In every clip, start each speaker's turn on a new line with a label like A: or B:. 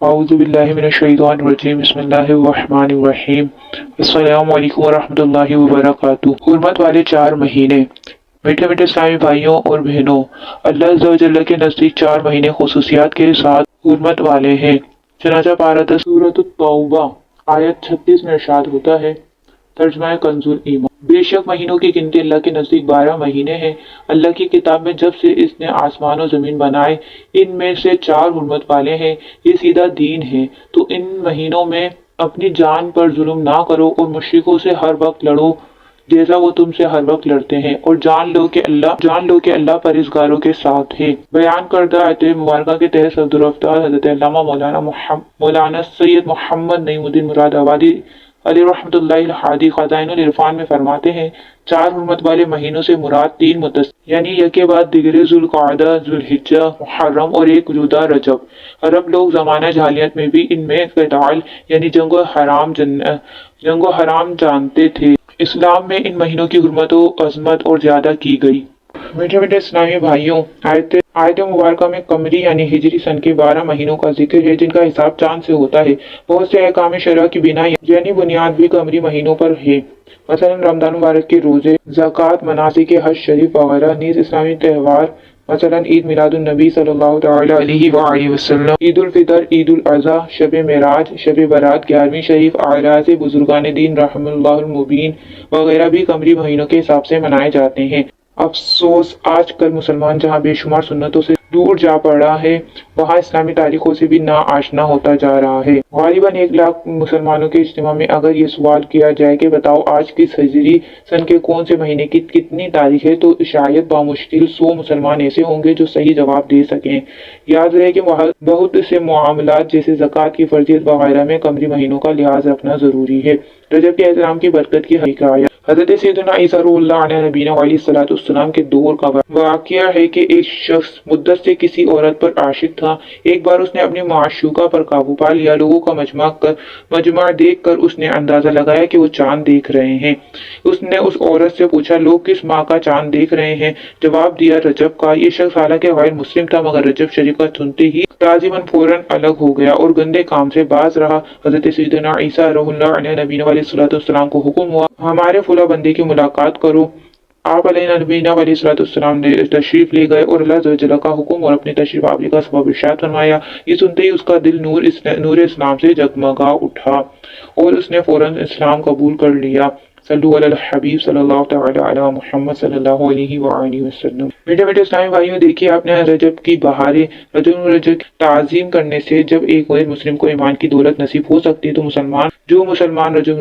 A: اعوذ باللہ من الشیطان الرجیم بسم اللہ الرحمن الرحیم السلام علیکم ورحمۃ اللہ وبرکاتہ۔ حرمت والے 4 مہینے۔ میٹھے میٹھے اسلامی بھائیوں اور بہنوں، اللہ عز و جل کے نزدیک 4 مہینے خصوصیات کے ساتھ حرمت والے ہیں۔ چنانچہ پارہ 10 سورۃ التوبہ آیت 36 میں ارشاد ہوتا ہے، ترجمہ کنز ایمان، بے شک مہینوں کی گنتی اللہ کے نزدیک 12 مہینے ہیں۔ اللہ کی کتاب میں جب سے اس نے آسمان و زمین بنائے، ان میں سے 4 حرمت والے ہیں۔ یہ سیدھا دین ہے، تو ان مہینوں میں اپنی جان پر ظلم نہ کرو اور مشرکوں سے ہر وقت لڑو جیسا وہ تم سے ہر وقت لڑتے ہیں، اور جان لو کہ اللہ پرہیزگاروں کے ساتھ ہے۔ بیان کردہ آیت مبارکہ کے تحت صدر افطار حضرت علامہ مولانا سید محمد نعیم الدین مراد آبادی علیہ رحمۃ اللہ الہادی خزائن العرفان میں فرماتے ہیں، 4 حرمت والے مہینوں سے مراد 3 متصل یعنی یکے بعد دیگرے ذوالقعدہ، ذوالحجہ، محرم اور ایک جدہ رجب۔ عرب لوگ زمانہ جاہلیت میں بھی ان میں قتال یعنی جنگ و حرام جانتے تھے۔ اسلام میں ان مہینوں کی حرمت و عظمت اور زیادہ کی گئی۔ میٹھے میٹھے اسلامی بھائیوں، آیت مبارکہ میں قمری یعنی ہجری سن کے 12 مہینوں کا ذکر ہے جن کا حساب چاند سے ہوتا ہے۔ بہت سے احکام شرع کی بنا یعنی بنیاد بھی قمری مہینوں پر ہے، مثلا رمضان مبارک کے روزے، زکوٰۃ، مناسک حج شریف وغیرہ۔ نیز اسلامی تہوار مثلا عید میلاد النبی صلی اللہ تعالی علیہ وآلہ وسلم، عید الفطر، عید الاضحیٰ، شب معراج، شب برات، 11ویں شریف، اعراض بزرگان دین رحم اللہ المبین وغیرہ بھی قمری مہینوں کے حساب سے منائے جاتے ہیں۔ افسوس، آج کل مسلمان جہاں بے شمار سنتوں سے دور جا پڑا ہے، وہاں اسلامی تاریخوں سے بھی نا آشنا ہوتا جا رہا ہے۔ غالباً 1 لاکھ مسلمانوں کے اجتماع میں اگر یہ سوال کیا جائے کہ بتاؤ آج کس ہجری سن کے کون سے مہینے کی کتنی تاریخ ہے، تو شاید بامشکل 100 مسلمان ایسے ہوں گے جو صحیح جواب دے سکیں۔ یاد رہے کہ بہت سے معاملات جیسے زکوٰۃ کی فرضیت وغیرہ میں قمری مہینوں کا لحاظ رکھنا ضروری ہے۔ رجب کے احترام کی برکت کی حکایت۔ حضرت سیدنا عیسیٰ روح اللہ علیہ نبینا علیہ السلام کے دور کا واقعہ ہے کہ ایک شخص مدت سے کسی عورت پر عاشق تھا۔ ایک بار اس نے اپنی معشوقہ پر قابو پا لیا۔ لوگوں کا مجمع دیکھ کر اس نے اندازہ لگایا کہ وہ چاند دیکھ رہے ہیں۔ اس نے اس عورت سے پوچھا، لوگ کس ماہ کا چاند دیکھ رہے ہیں؟ جواب دیا، رجب کا۔ یہ شخص حالانکہ غیر مسلم تھا مگر رجب شریف کا سنتے ہی لازماً فوراً الگ ہو گیا اور گندے کام سے باز رہا۔ حضرت سیدنا عیسیٰ روح اللہ علیہ نبینا علیہ السلام کو حکم ہوا، ہمارے فلاں بندے کی ملاقات کرو۔ آپ علیہ نبینا علیہ السلام نے تشریف لے گئے اور اللہ عز و جل کا حکم اور اپنی تشریف آوری کا سبب ارشاد فرمایا۔ یہ سنتے ہی اس کا دل نور اسلام سے جگمگا اٹھا اور اس نے فوراً اسلام قبول کر لیا۔ صلو علی الحبیب صلی اللہ تعالی علی محمد صلی اللہ علیہ وآلہ وسلم۔ میٹھے میٹھے اسلامی بھائیوں، دیکھیے آپ نے رجب کی بہاریں، رجب کی تعظیم کرنے سے جب ایک غیر مسلم کو ایمان کی دولت نصیب ہو سکتی ہے، تو جو مسلمان رجب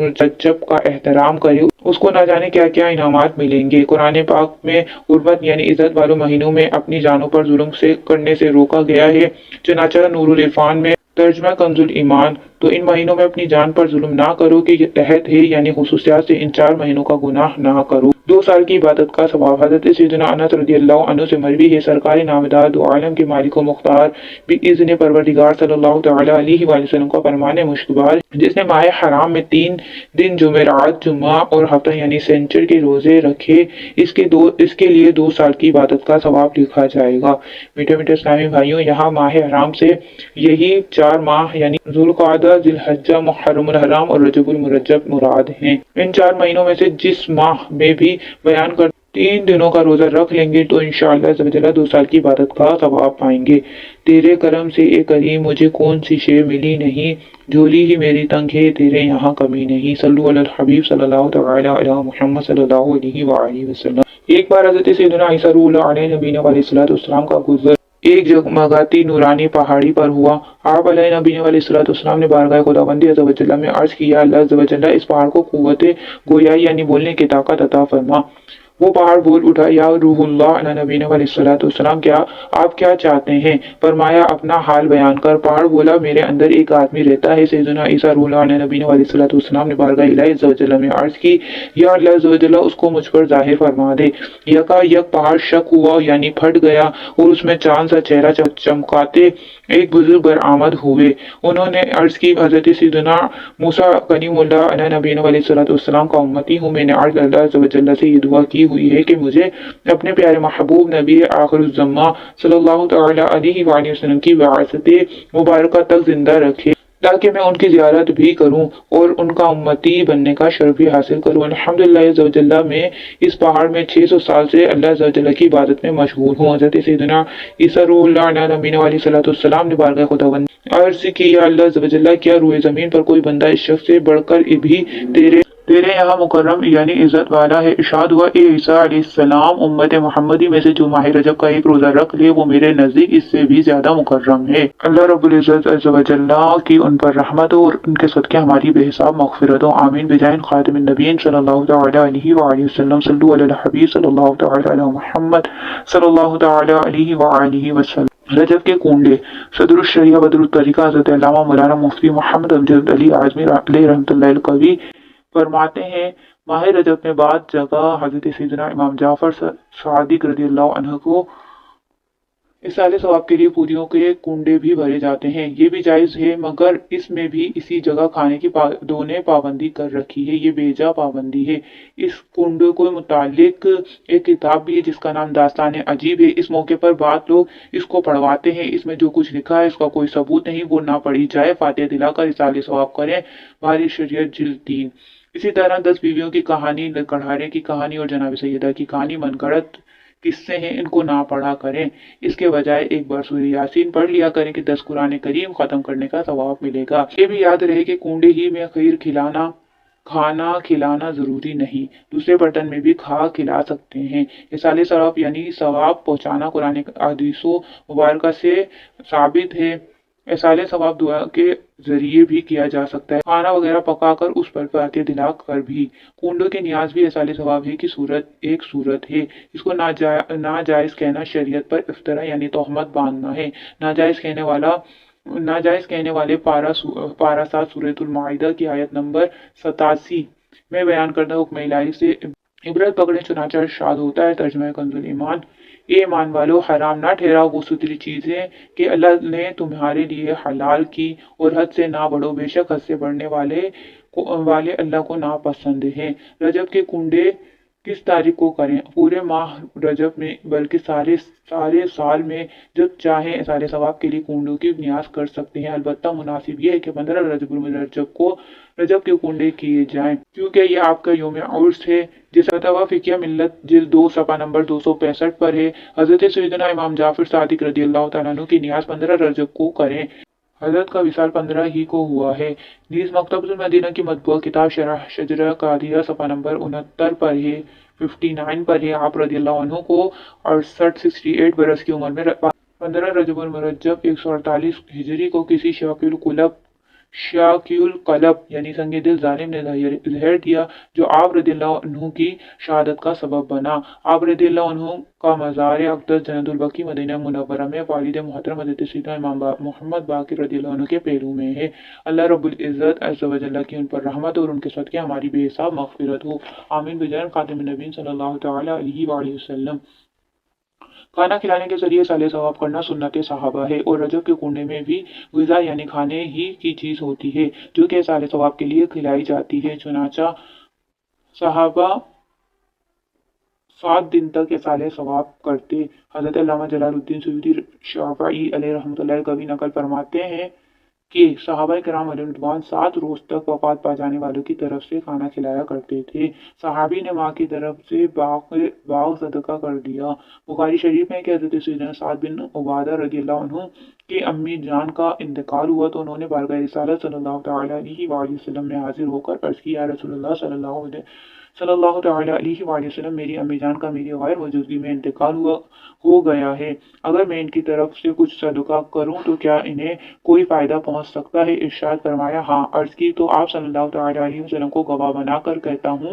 A: کا احترام کرے اس کو نہ جانے کیا کیا انعامات ملیں گے۔ قرآن پاک میں حرمت یعنی عزت والوں مہینوں میں اپنی جانوں پر ظلم کرنے سے روکا گیا ہے۔ چنانچہ نور العرفان میں ترجمہ کنز ایمان، تو ان مہینوں میں اپنی جان پر ظلم نہ کرو کہ یہ تحت ہے یعنی خصوصیات سے ان 4 مہینوں کا گناہ نہ کرو۔ 2 سال کی عبادت کا ثواب۔ حضرت سیدنا انس رضی اللہ عنہ سے مروی ہے، سرکار نامدار دو عالم کے مالک و مختار باذن پروردگار صلی اللہ تعالی علیہ وآلہ وسلم کا فرمان مشکبار، جس نے ماہ حرام میں 3 دن جمعرات، جمعہ اور ہفتہ یعنی سنیچر کے روزے رکھے، اس کے لیے 2 سال کی عبادت کا ثواب لکھا جائے گا۔ میٹھے میٹھے اسلامی بھائیوں، یہاں ماہ حرام سے یہی 4 ماہ یعنی ذوالقعدہ، ذی الحجہ، محرم الحرام اور رجب المرجب مراد ہیں۔ ان 4 مہینوں میں سے جس ماہ میں بھی بیان کر 3 دنوں کا روزہ رکھ لیں گے تو انشاءاللہ عز و جل 2 سال کی عبادت کا ثواب پائیں گے۔ تیرے کرم سے اے کریم مجھے کون سی شے ملی نہیں، جھولی ہی میری تنگ ہے، تیرے یہاں کمی نہیں۔ صلو علی الحبیب صلی اللہ تعالی علی محمد صلی اللہ علیہ وآلہ وسلم۔ ایک بار حضرت سیدنا عیسیٰ روح اللہ علیہ نبینا علیہ السلام کا گزر ایک جگمگاتی نورانی پہاڑی پر ہوا۔ آپ علیہ نبی علیہ السلام نے بارگاہ خداوندی عز و جل میں عرض کیا، اللہ عز و جل اس پہاڑ کو قوت گویائی یعنی بولنے کی طاقت عطا فرما۔ وہ پہاڑ بول اٹھا، یا روح اللہ علیہ نبی علیہ السلام، آپ کیا چاہتے ہیں؟ فرمایا، اپنا حال بیان کر۔ پہاڑ بولا، میرے اندر ایک آدمی رہتا ہے۔ سیدنا عیسیٰ روح اللہ علیہ نبی علیہ السلام نے بارگاہ الہی عز و جل میں عرض کی، یا اللہ عز و جل اس کو مجھ پر ظاہر فرما دے۔ یکا یک پہاڑ شک ہوا یعنی پھٹ گیا اور اس میں چاند سا چہرہ چمکاتے ایک بزرگ برآمد ہوئے۔ انہوں نے عرض کی، حضرت سیدنا موسیٰ کلیم اللہ علیہ نبینا علیہ الصلوۃ والسلام کا امتی ہوں۔ میں نے آج اللہ عز و جل سے یہ دعا کی ہوئی ہے کہ مجھے اپنے پیارے محبوب نبی آخر الزماں صلی اللہ تعالی علیہ وآلہ وسلم کی بعثت مبارکہ تک زندہ رکھے، تاکہ میں ان کی زیارت بھی کروں اور ان کا امتی بننے کا شرف بھی حاصل کروں۔ الحمدللہ عز و جل، میں اس پہاڑ میں 600 سال سے اللہ عز و جل کی عبادت میں مشغول ہوں۔ حضرت سیدنا عیسیٰ روح اللہ علیہ نبینا علیہ الصلوۃ والسلام نے بارگاہ خداوند عرض کی، یا اللہ عز و جل، کیا روئے زمین پر کوئی بندہ اس شخص سے بڑھ کر بھی تیرے یہاں مکرم یعنی عزت والا ہے؟ ارشاد ہوا، اے عیسیٰ علیہ السلام، امت محمدی میں سے جو ماہ رجب کا ایک روزہ رکھ لے وہ میرے نزدیک اس سے بھی زیادہ مکرم ہے۔ اللہ رب العزت عز و جل کی ان پر رحمت ہو اور ان کے صدقے ہماری بے حساب مغفرت ہو، آمین بجاہ خاتم النبیین صلی اللہ تعالی علیہ وآلہ وسلم۔ صلو علی الحبیب صلی اللہ تعالی علی محمد صلی اللہ تعالی علیہ وآلہ وسلم۔ رجب کے کنڈے۔ صدر الشریعہ بدر الطریقہ حضرت علامہ مولانا مفتی محمد امجد علی اعظمی علیہ رحمۃ اللہ القوی فرماتے ہیں، ماہ رجب میں بعض جگہ حضرت سیدنا امام جعفر صادق رضی اللہ عنہ کو اصالِ ثواب کے لیے پوریوں کے کنڈے بھی بھرے جاتے ہیں۔ یہ بھی جائز ہے، مگر اس میں بھی اسی جگہ کھانے کی نے پابندی کر رکھی ہے، یہ بیجا پابندی ہے۔ اس کنڈے کو متعلق ایک کتاب بھی ہے جس کا نام داستان عجیب ہے۔ اس موقع پر بعض لوگ اس کو پڑھواتے ہیں، اس میں جو کچھ لکھا ہے اس کا کوئی ثبوت نہیں، وہ نہ پڑھی جائے، فاتحہ دلا کر اصالِ ثواب کریں۔ باری شریعت جلد 3۔ اسی طرح 10 بیویوں کی کہانی، کڑھارے کی کہانی اور جناب سیدہ کی کہانی من گھڑت قصے ہیں، ان کو نہ پڑھا کریں، اس کے بجائے ایک بار سورہ یاسین پڑھ لیا کریں کہ 10 قرآن کریم ختم کرنے کا ثواب ملے گا۔ یہ بھی یاد رہے کہ کنڈے ہی میں خیر کھانا کھلانا ضروری نہیں، دوسرے برتن میں بھی کھلا سکتے ہیں۔ اصالِ ثواب یعنی ثواب پہنچانا قرآن حدیثوں مبارکہ سے ثابت ہے۔ اصالِ ثواب دعا کے ذریعے بھی کیا جا سکتا ہے، کھانا وغیرہ پکا کر اس پر فاتحہ دلا کر بھی۔ کنڈوں کے نیاز بھی اصالِ ثواب ہے کی ایک صورت ہے۔ اس کو ناجائز کہنا شریعت پر افتراء یعنی تہمت باندھنا ہے۔ ناجائز کہنے والے پارہ 7 سورۃ المائدہ کی آیت نمبر 87 میں بیان کردہ حکم الہی سے عبرت پکڑیں، چنانچہ ارشاد ہوتا ہے، ترجمہ کنز ایمان، اے ایمان والو، حرام نہ ٹھہراؤ وہ ستری چیزیں کہ اللہ نے تمہارے لیے حلال کی، اور حد سے نہ بڑھو، بے شک حد سے بڑھنے والے اللہ کو ناپسند ہیں۔ رجب کے کنڈے کس تاریخ کو کریں؟ پورے ماہ رجب میں بلکہ سارے سال میں جب چاہیں اصالِ ثواب کے لیے کنڈوں کی نیاز کر سکتے ہیں، البتہ مناسب یہ ہے کہ 15 رجب المرجب کو رجب کے کنڈے کیے جائیں، کیونکہ یہ آپ کا یوم عرس ہے، جس فتویٰ فقہ ملت جلد 2 صفحہ نمبر 265 پر ہے۔ حضرت سیدنا امام جعفر صادق رضی اللہ تعالیٰ عنہ کی نیاز 15 رجب کو کریں۔ حضرت کا وصال 15 ہی کو ہوا ہے۔ نیز مکتبۃ المدینہ کی مطبوعہ کتاب شرح شجرہ قادریہ صفحہ نمبر 69 پر ہے، 59 پر ہے۔ آپ رضی اللہ عنہ کو 68 برس کی عمر میں 15 رجب المرجب 148 ہجری کو کسی شاکی القلب یعنی سنگ دل ظالم نے زہر دیا، جو آپ رضی اللہ عنہ کی شہادت کا سبب بنا۔ آپ رضی اللہ عنہ کا مزار اقدس جنت البقیع مدینہ منورہ میں والد محترم حضرت سیدنا امام محمد باقر رضی اللہ عنہ کے پہلو میں ہے۔ اللہ رب العزت عز و جل کی ان پر رحمت اور ان کے صدقے ہماری بے حساب مغفرت ہو، آمین بجاہ خاتم النبیین صلی اللہ تعالی علیہ وآلہ وسلم۔ کھانا کھلانے کے ذریعے اصالِ ثواب کرنا سنت صحابہ ہے، اور رجب کے کنڈے میں بھی غذا یعنی کھانے ہی کی چیز ہوتی ہے جو کہ اصالِ ثواب کے لیے کھلائی جاتی ہے، چنانچہ صحابہ 7 دن تک اصالِ ثواب کرتے۔ حضرت علامہ جلال الدین سیوطی شافعی علیہ رحمۃ اللہ کبھی نقل فرماتے ہیں کہ صحابہ کرام علیہ رضوان 7 روز تک وفات پا جانے والوں کی طرف سے کھانا کھلایا کرتے تھے۔ صحابی نے ماں کی طرف سے باغ صدقہ کر دیا۔ بخاری شریف میں کہ حضرت سیدنا سعد بن عبادہ رضی اللہ عنہ کی امی جان کا انتقال ہوا تو انہوں نے بارگاہ رسالت صلی اللہ تعالی علیہ وآلہ وسلم میں حاضر ہو کر عرض کی، یا رسول اللہ صلی اللہ تعالی علیہ وآلہ وسلم، میری امی جان کا میری غیر موجودگی میں انتقال ہو گیا ہے، اگر میں ان کی طرف سے کچھ صدقہ کروں تو کیا انہیں کوئی فائدہ پہنچ سکتا ہے؟ ارشاد فرمایا، ہاں۔ عرض کی تو آپ صلی اللہ تعالی علیہ وسلم کو گواہ بنا کر کہتا ہوں